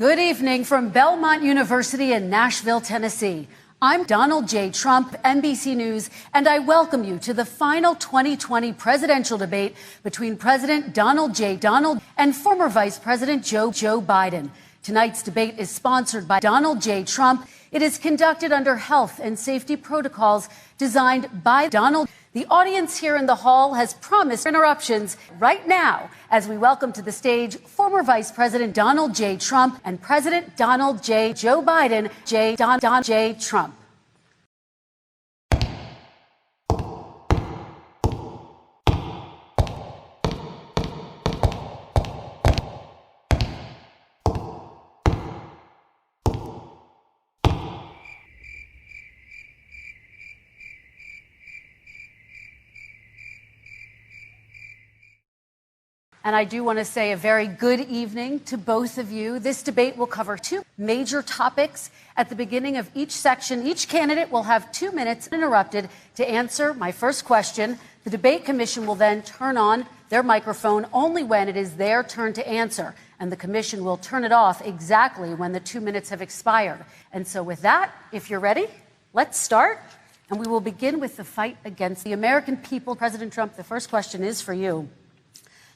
Good evening from Belmont University in Nashville, Tennessee. I'm Donald J. Trump, NBC News, and I welcome you to the final 2020 presidential debate between President Donald and former Vice President Joe Biden. Tonight's debate is sponsored by Donald J. Trump. It is conducted under health and safety protocols designed by Donald. The audience here in the hall has promised interruptions right now as we welcome to the stage former Vice President Donald J. Trump and President Donald J. Joe Biden, Don J. Trump. And I do want to say a very good evening to both of you. This debate will cover two major topics. At the beginning of each section, each candidate will have 2 minutes uninterrupted to answer my first question. The debate commission will then turn on their microphone only when it is their turn to answer. And the commission will turn it off exactly when the 2 minutes have expired. And so with that, if you're ready, let's start. And we will begin with the fight against the American people. President Trump, the first question is for you.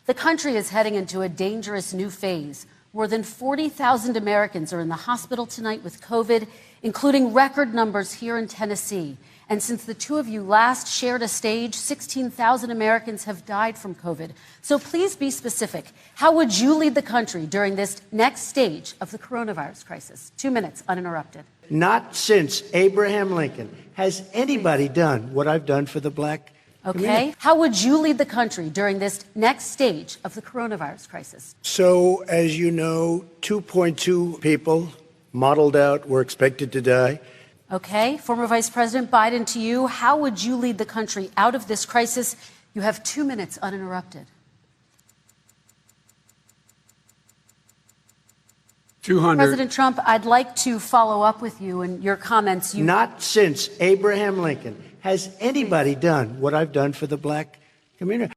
The country is heading into a dangerous new phase. More than 40,000 Americans are in the hospital tonight with COVID, including record numbers here in Tennessee. And since the two of you last shared a stage, 16,000 Americans have died from COVID. So please be specific. How would you lead the country during this next stage of the coronavirus crisis? 2 minutes, uninterrupted. Not since Abraham Lincoln has anybody done what I've done for the black Okay. How would you lead the country during this next stage of the coronavirus crisis? So, as you know, 2.2 people modeled out were expected to die. Okay. Former Vice President Biden, to you, how would you lead the country out of this crisis? You have 2 minutes uninterrupted. 200. President Trump, I'd like to follow up with you and your comments. Not since Abraham Lincoln has anybody done what I've done for the black community.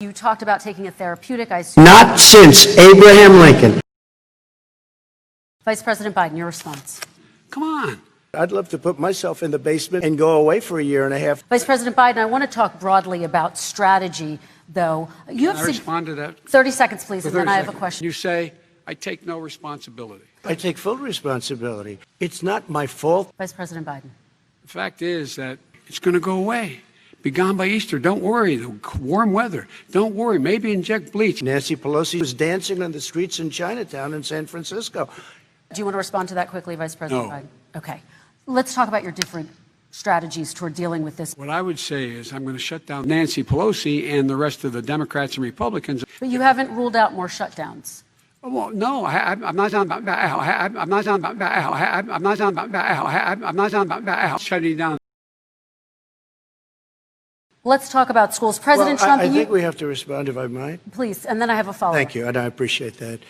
You talked about taking a therapeutic, I assume. Not since Abraham Lincoln. Vice President Biden, your response. Come on. I'd love to put myself in the basement and go away for a year and a half. Vice President Biden, I want to talk broadly about strategy, though. Can I respond to that? 30 seconds, please, and then I have a question. You say, I take no responsibility. I take full responsibility. It's not my fault. Vice President Biden. The fact is that it's going to go away. Be gone by Easter. Don't worry. The warm weather. Don't worry. Maybe inject bleach. Nancy Pelosi was dancing on the streets in Chinatown in San Francisco. Do you want to respond to that quickly, Vice President No. Biden? Okay. Let's talk about your different strategies toward dealing with this. What I would say is I'm going to shut down Nancy Pelosi and the rest of the Democrats and Republicans. But you haven't ruled out more shutdowns. Well, no, I'm not talking about I'm not talking about I'm not talking about I'm not talking about shutting down. Let's talk about schools. President Trump, I think we have to respond, if I might. Please, and then I have a follow-up. Thank you, and I appreciate that.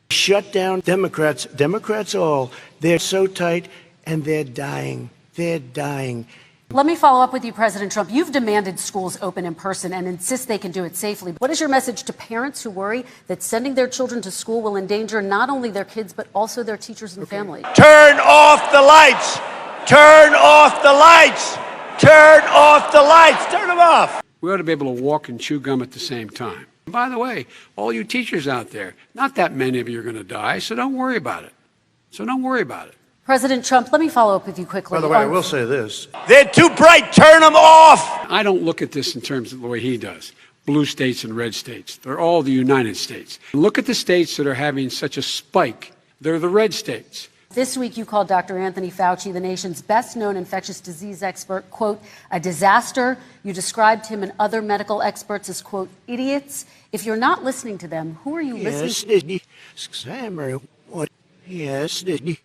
Shut down Democrats all. They're so tight, and they're dying. They're dying. Let me follow up with you, President Trump. You've demanded schools open in person and insist they can do it safely. What is your message to parents who worry that sending their children to school will endanger not only their kids, but also their teachers and families? Turn off the lights! Turn off the lights! Turn off the lights! Turn them off! We ought to be able to walk and chew gum at the same time. By the way, all you teachers out there, not that many of you are going to die, so don't worry about it. President Trump, let me follow up with you quickly. By the way, I will say this. They're too bright. Turn them off! I don't look at this in terms of the way he does. Blue states and red states. They're all the United States. Look at the states that are having such a spike. They're the red states. This week, you called Dr. Anthony Fauci, the nation's best-known infectious disease expert, quote, a disaster. You described him and other medical experts as, quote, idiots. If you're not listening to them, who are you listening to? Yes.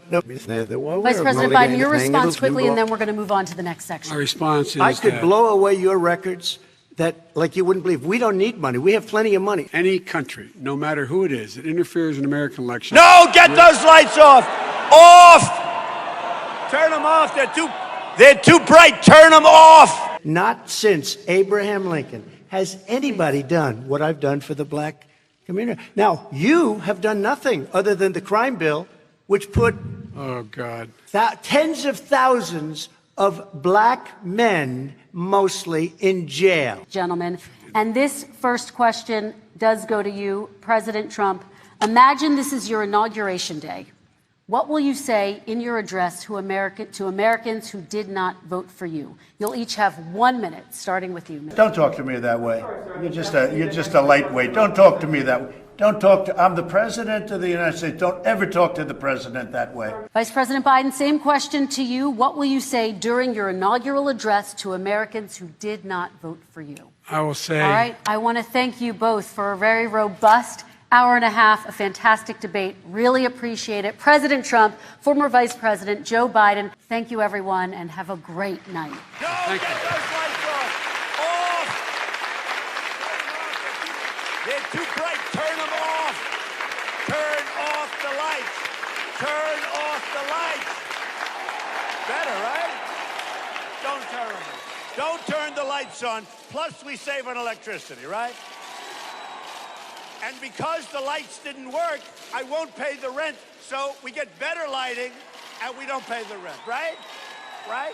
Vice President Biden, your response quickly, and then we're going to move on to the next section. My response is I could blow away your records that, like you wouldn't believe. We don't need money. We have plenty of money. any country, no matter who it is, that interferes in American elections. No, get those lights off! Off! Turn them off. They're too bright. Turn them off! Not since Abraham Lincoln has anybody done what I've done for the black Come in here. Now, you have done nothing other than the crime bill, which put Oh, God. tens of thousands of black men, mostly, in jail. Gentlemen. And this first question does go to you, President Trump. Imagine this is your inauguration day. What will you say in your address to Americans who did not vote for you? You'll each have 1 minute, starting with you. Don't talk to me that way. You're just a lightweight. Don't talk to me that way. I'm the president of the United States. Don't ever talk to the president that way. Vice President Biden, same question to you. What will you say during your inaugural address to Americans who did not vote for you? I will say. All right. I want to thank you both for a very robust hour and a half, a fantastic debate. Really appreciate it. President Trump, former Vice President Joe Biden, thank you, everyone, and have a great night. Don't get those lights off. Off. They're too bright. Turn them off. Turn off the lights. Turn off the lights. Better, right? Don't turn them on. Don't turn the lights on. Plus, we save on electricity, right? And because the lights didn't work, I won't pay the rent. So we get better lighting, and we don't pay the rent, right? Right?